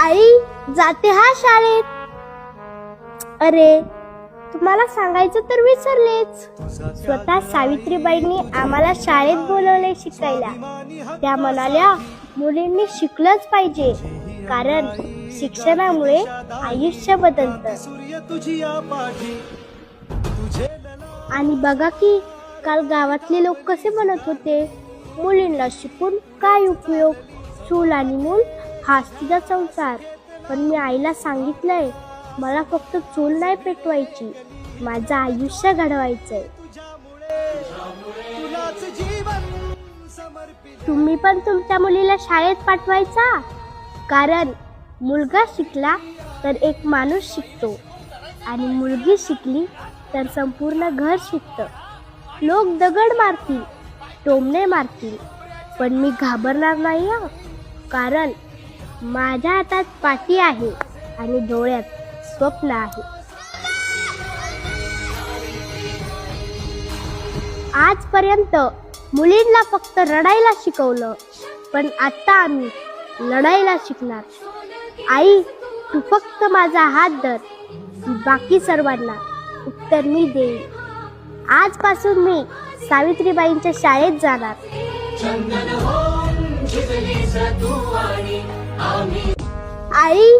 आई जाते हा शाळेत. अरे तुम्हाला सांगायचं तर विसरलेच. स्वतः सावित्रीबाईंनी आम्हाला शाळेत बोलवले शिकायला. त्या म्हणाल्या मुलींनी शिकलंच पाहिजे, कारण शिक्षणामुळे आयुष्य बदलतं. आणि बघा की काल गावातले लोक कसे म्हणत होते, मुलींना शिकून काय उपयोग, चूल आणि मूल हाच तिचा संसार. पण मी आईला सांगितलंय, मला फक्त चूल नाही पेटवायची, माझं आयुष्य घडवायचंय. तुम्ही पण तुमच्या मुलीला शाळेत पाठवायचा, कारण मुलगा शिकला तर एक माणूस शिकतो आणि मुलगी शिकली तर संपूर्ण घर शिकतं. लोक दगड मारतील, टोमणे मारतील, पण मी घाबरणार नाही हं. कारण माझ्या हातात पाटी आहे आणि डोळ्यात स्वप्न आहे. आजपर्यंत मुलींना फक्त रडायला शिकवलं, पण आता आम्ही लढायला शिकणार. आई तू फक्त माझा हात धर, बाकी सर्वांना उत्तर मी देईन. आजपासून मी सावित्रीबाईंच्या शाळेत जाणार. आई